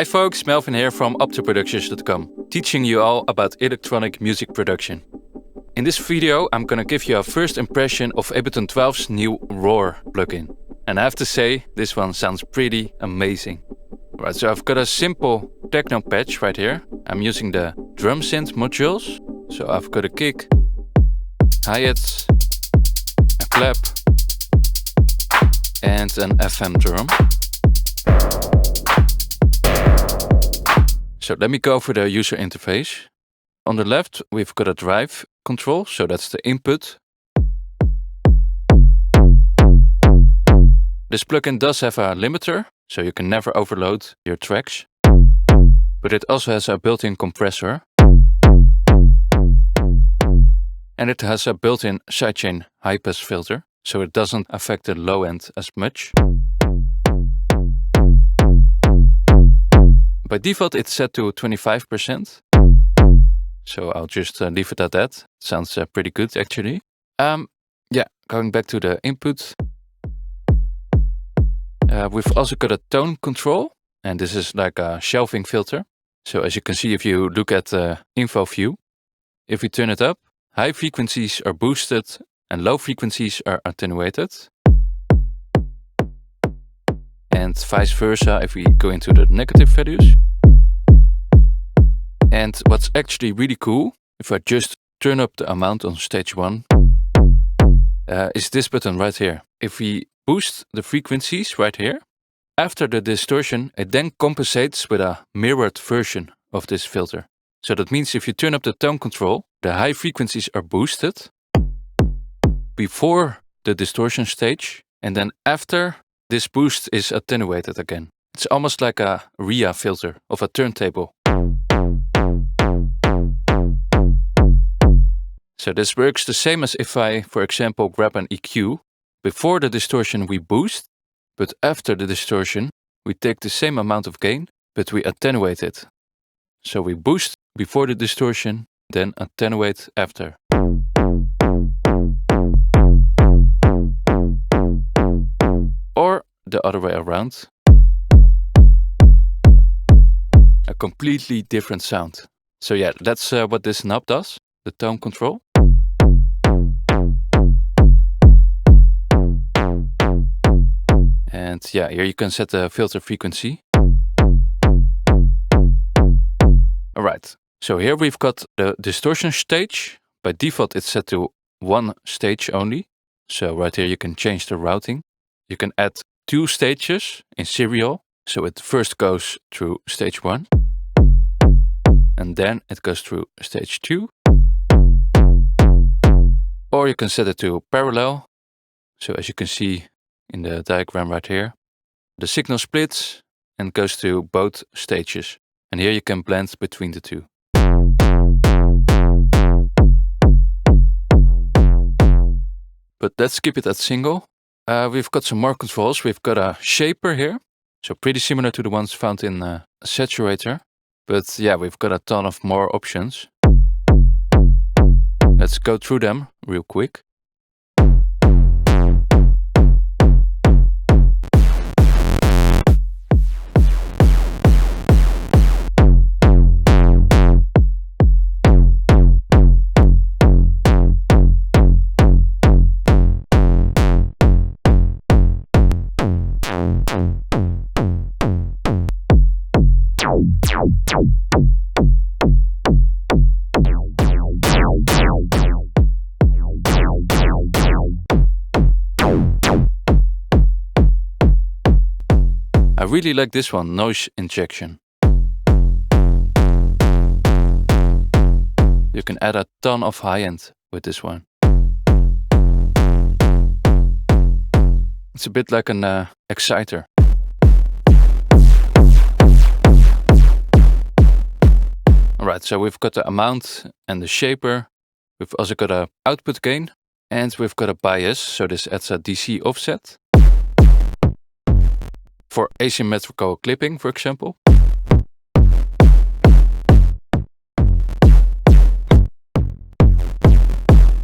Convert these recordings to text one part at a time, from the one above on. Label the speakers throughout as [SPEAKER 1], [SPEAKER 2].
[SPEAKER 1] Hi folks, Melvin here from Optoproductions.com, teaching you all about electronic music production. In this video I'm gonna give you a first impression of Ableton 12's new Roar plugin. And I have to say, this one sounds pretty amazing. Right, so I've got a simple techno patch right here. I'm using the drum synth modules. So I've got a kick, hi-hats, a clap, and an FM drum. So let me go for the user interface. On the left, we've got a drive control, so that's the input. This plugin does have a limiter, so you can never overload your tracks. But it also has a built-in compressor. And it has a built-in sidechain high-pass filter, so it doesn't affect the low end as much. By default, it's set to 25%. So I'll just leave it at that. Sounds pretty good, actually. Yeah, going back to the input. We've also got a tone control, and this is like a shelving filter. So as you can see, if you look at the info view, if we turn it up, high frequencies are boosted and low frequencies are attenuated. And vice versa if we go into the negative values. And what's actually really cool, if I just turn up the amount on stage 1, is this button right here. If we boost the frequencies right here, after the distortion, it then compensates with a mirrored version of this filter. So that means if you turn up the tone control, the high frequencies are boosted before the distortion stage, and then after, this boost is attenuated again. It's almost like a RIA filter of a turntable. So this works the same as if I, for example, grab an EQ. Before the distortion we boost, but after the distortion we take the same amount of gain, but we attenuate it. So we boost before the distortion, then attenuate after. Or the other way around. A completely different sound. So yeah, that's what this knob does, the tone control. And yeah, here you can set the filter frequency. Alright, so here we've got the distortion stage. By default it's set to one stage only. So right here you can change the routing. You can add 2 stages in serial. So it first goes through stage 1. And then it goes through stage 2. Or you can set it to parallel. So as you can see in the diagram right here, the signal splits and goes to both stages. And here you can blend between the two. But let's keep it at single. We've got some more controls. We've got a shaper here. So pretty similar to the ones found in a saturator. But yeah, we've got a ton of more options. Let's go through them real quick. I really like this one, noise injection. You can add a ton of high-end with this one. It's a bit like an exciter. Alright, so we've got the amount and the shaper. We've also got a output gain. And we've got a bias, so this adds a DC offset. For asymmetrical clipping, for example.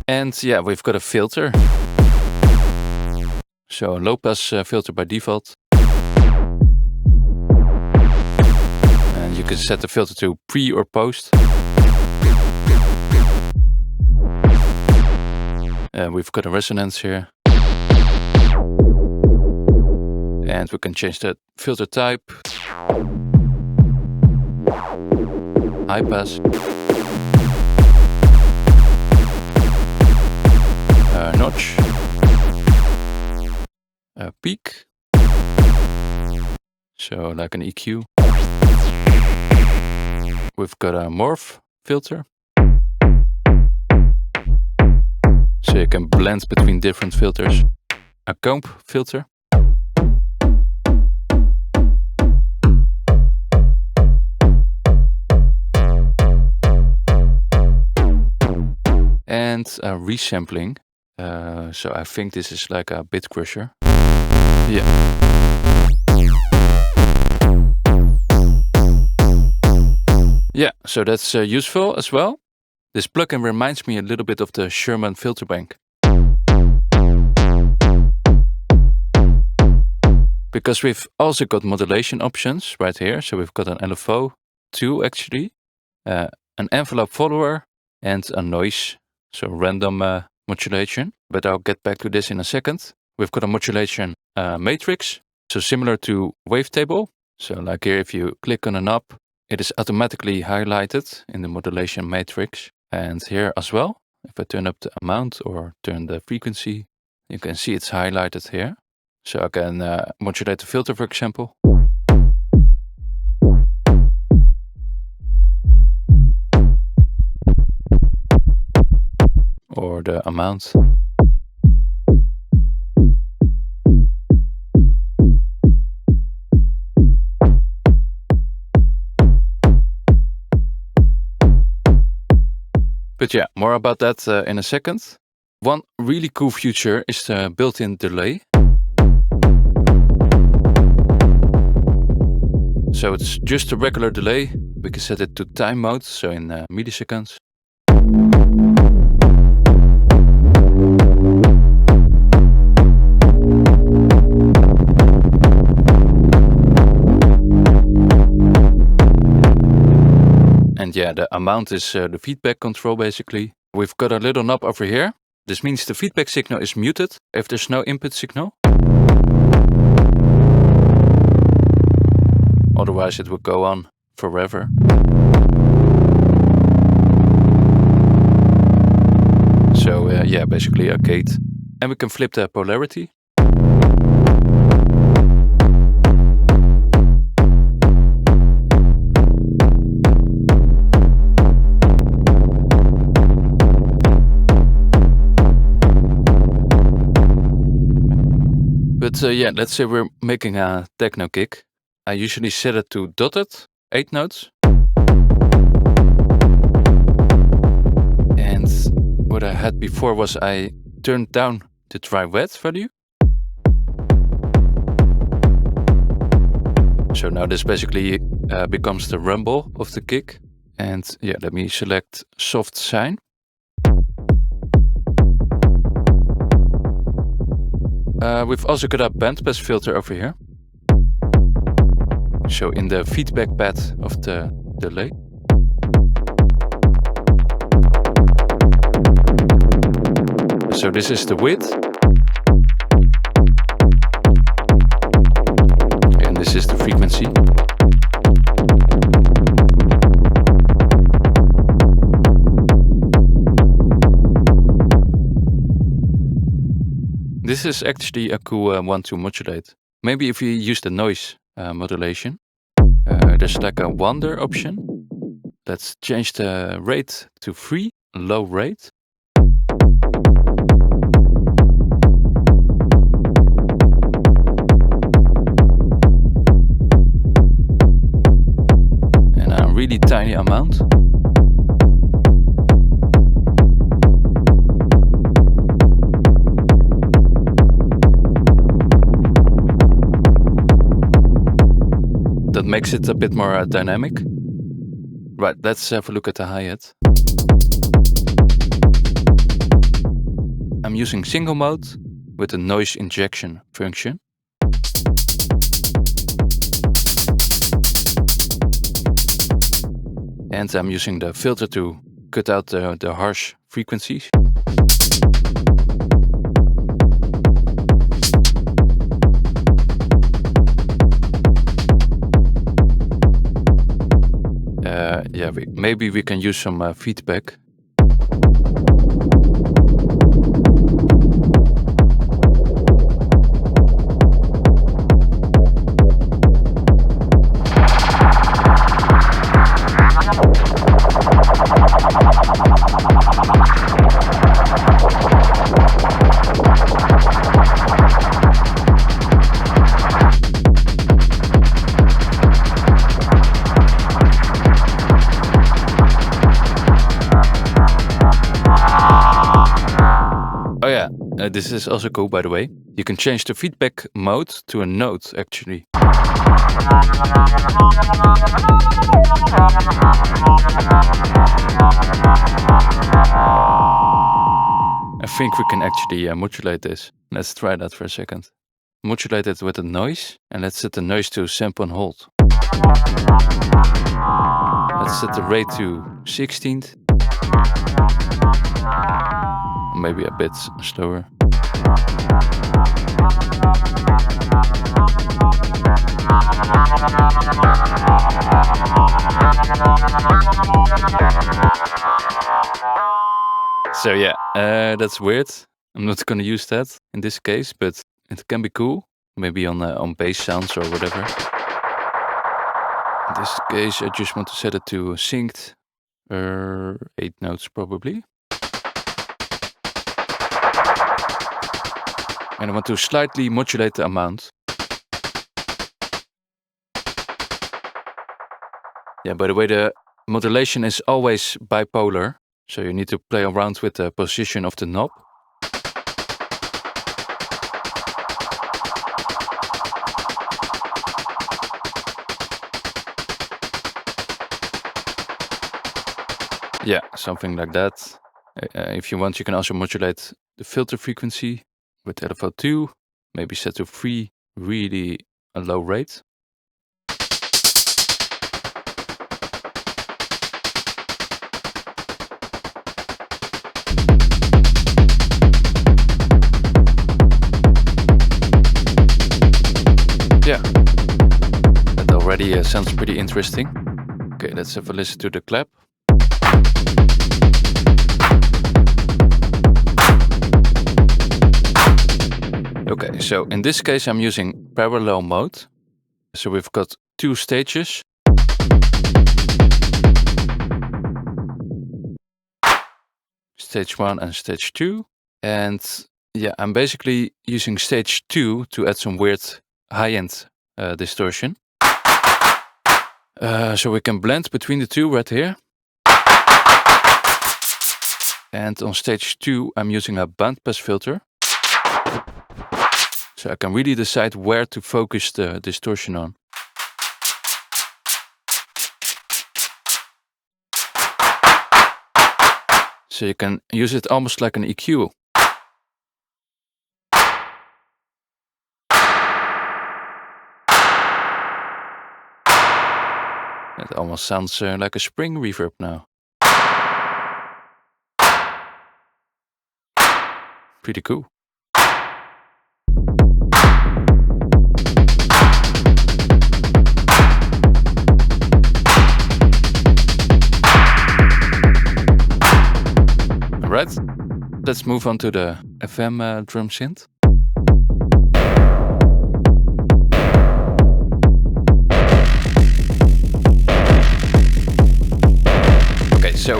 [SPEAKER 1] And yeah, we've got a filter. So a low pass filter by default. you can set the filter to pre or post. We've got a resonance here. And we can change the filter type. High pass. Notch. Peak. So like an EQ. We've got a morph filter. So you can blend between different filters. A comb filter. And a resampling. So I think this is like a bit crusher. Yeah. Yeah, so that's useful as well. This plugin reminds me a little bit of the Sherman filter bank. Because we've also got modulation options right here. So we've got an LFO, 2 actually, an envelope follower, and a noise, so random modulation. But I'll get back to this in a second. We've got a modulation matrix, so similar to wavetable. So like here, if you click on a knob, it is automatically highlighted in the modulation matrix. And here as well, if I turn up the amount or turn the frequency, you can see it's highlighted here. So I can modulate the filter, for example. Or the amount. But yeah, more about that in a second. One really cool feature is the built-in delay. So it's just a regular delay. We can set it to time mode, so in milliseconds. And yeah, the amount is the feedback control basically. We've got a little knob over here. This means the feedback signal is muted if there's no input signal. Otherwise it would go on forever. So yeah, basically a gate. And we can flip the polarity. But yeah, let's say we're making a techno kick. I usually set it to dotted, 8 notes. And what I had before was I turned down the dry wet value. So now this basically becomes the rumble of the kick. And yeah, let me select soft sine. We've also got a bandpass filter over here. So in the feedback pad of the delay. So this is the width. And this is the frequency. This is actually a cool one to modulate. Maybe if you use the noise modulation, there's like a wander option. Let's change the rate to 3, low rate. And a really tiny amount. That makes it a bit more dynamic. Right, let's have a look at the hi-hat. I'm using single mode with a noise injection function. And I'm using the filter to cut out the harsh frequencies. Yeah, maybe we can use some feedback. Oh yeah, this is also cool, by the way. You can change the feedback mode to a note, actually. I think we can actually modulate this. Let's try that for a second. Modulate it with a noise, and let's set the noise to sample and hold. Let's set the rate to 16th. Maybe a bit slower. So yeah, that's weird. I'm not gonna use that in this case, but it can be cool. Maybe on bass sounds or whatever. In this case, I just want to set it to synced. 8 notes probably. And I want to slightly modulate the amount. Yeah, by the way, the modulation is always bipolar, so you need to play around with the position of the knob. Yeah, something like that. If you want, you can also modulate the filter frequency with LFO2, maybe set to 3, really a low rate. Yeah, that already sounds pretty interesting. Okay, let's have a listen to the clap. Okay, so in this case I'm using parallel mode. So we've got 2 stages. Stage 1 and stage 2. And yeah, I'm basically using stage 2 to add some weird high-end distortion. So we can blend between the two right here. And on stage 2 I'm using a bandpass filter. So I can really decide where to focus the distortion on. So you can use it almost like an EQ. It almost sounds like a spring reverb now. Pretty cool. Alright, let's move on to the FM drum synth. Okay, so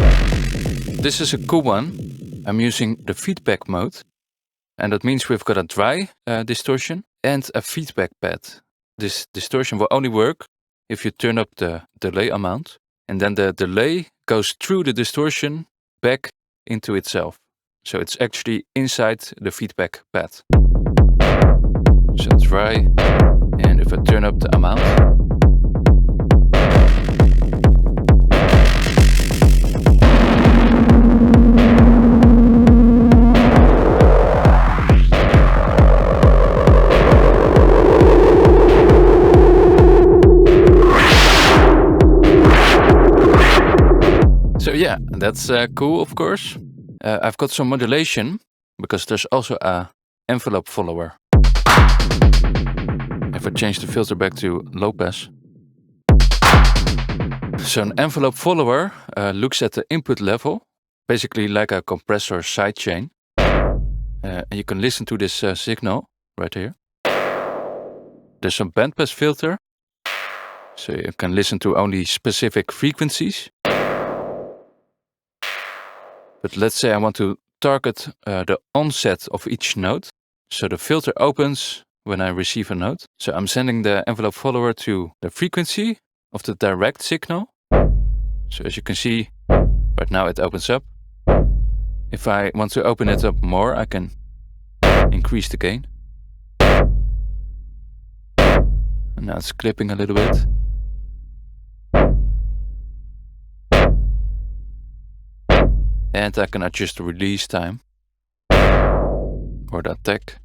[SPEAKER 1] this is a cool one. I'm using the feedback mode, and that means we've got a dry distortion and a feedback pad. This distortion will only work if you turn up the delay amount, and then the delay goes through the distortion back into itself. So it's actually inside the feedback pad. So dry, and if I turn up the amount, So yeah, that's cool, of course. I've got some modulation because there's also a envelope follower. If I change the filter back to low pass. So an envelope follower looks at the input level, basically like a compressor sidechain. And you can listen to this signal right here. There's some bandpass filter, so you can listen to only specific frequencies. But let's say I want to target the onset of each note. So the filter opens when I receive a note. So I'm sending the envelope follower to the frequency of the direct signal. So as you can see, right now it opens up. If I want to open it up more, I can increase the gain. And now it's clipping a little bit. And I can adjust the release time or the attack.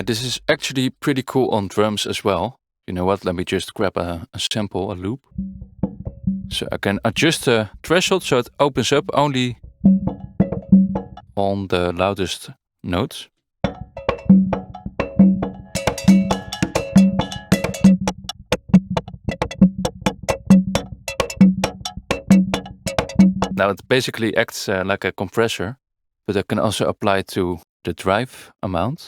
[SPEAKER 1] This is actually pretty cool on drums as well. You know what, let me just grab a sample, a loop. So I can adjust the threshold so it opens up only on the loudest notes. Now it basically acts like a compressor, but I can also apply it to the drive amount.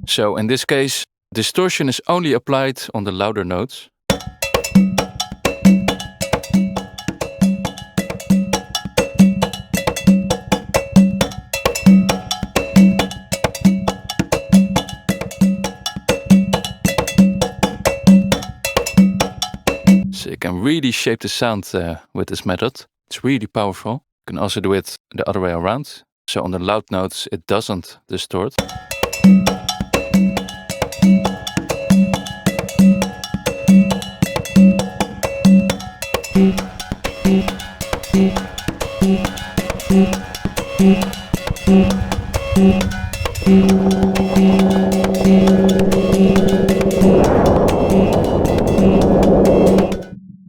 [SPEAKER 1] So in this case, distortion is only applied on the louder notes. So you can really shape the sound with this method. It's really powerful. You can also do it the other way around. So on the loud notes, it doesn't distort.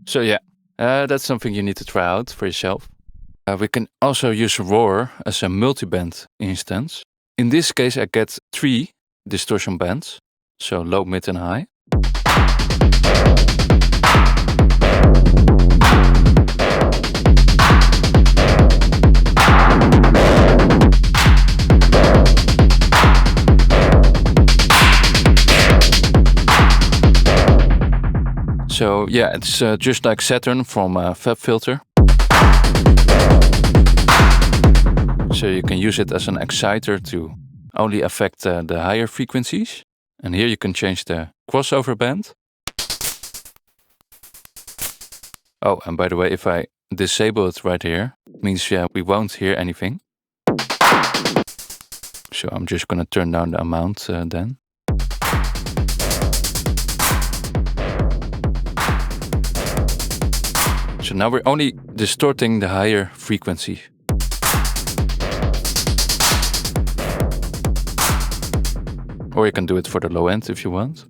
[SPEAKER 1] So yeah, that's something you need to try out for yourself. We can also use roar as a multiband instance. In this case, I get 3 distortion bands, so low, mid and high. So yeah, it's just like Saturn from FabFilter. So you can use it as an exciter to only affect the higher frequencies. And here you can change the crossover band. Oh, and by the way, if I disable it right here, it means we won't hear anything. So I'm just gonna turn down the amount then. So now we're only distorting the higher frequency. Or you can do it for the low end if you want.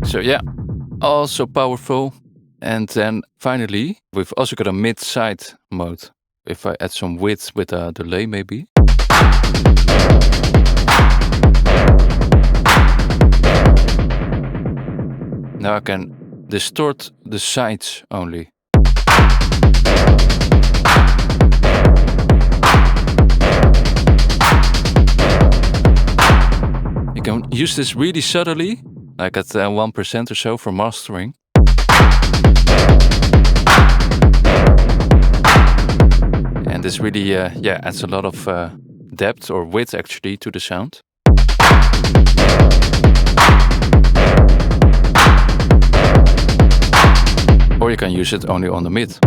[SPEAKER 1] So yeah, also powerful. And then finally, we've also got a mid-side mode. If I add some width with a delay maybe. Now I can distort the sides only. use this really subtly, like at 1% or so for mastering. And this really adds a lot of depth or width actually to the sound. Or you can use it only on the mid.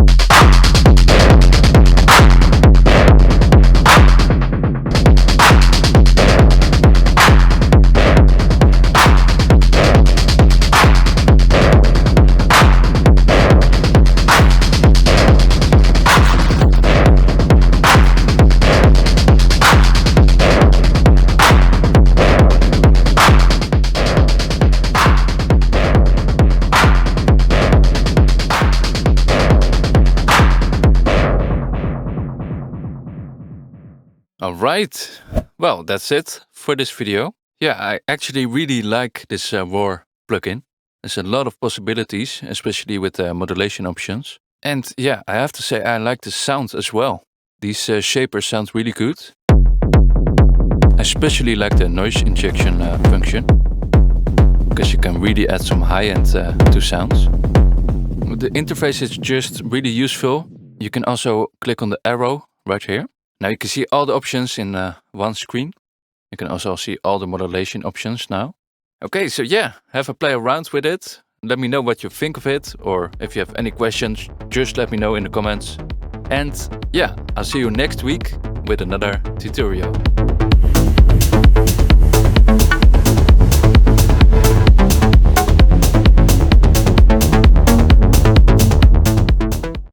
[SPEAKER 1] Alright, well that's it for this video. Yeah, I actually really like this Roar plugin. There's a lot of possibilities, especially with the modulation options. And yeah, I have to say I like the sound as well. These shapers sound really good. I especially like the noise injection function, because you can really add some high-end to sounds. The interface is just really useful. You can also click on the arrow right here. Now you can see all the options in one screen. You can also see all the modulation options now. Okay, so yeah, have a play around with it. Let me know what you think of it, or if you have any questions, just let me know in the comments. And yeah, I'll see you next week with another tutorial.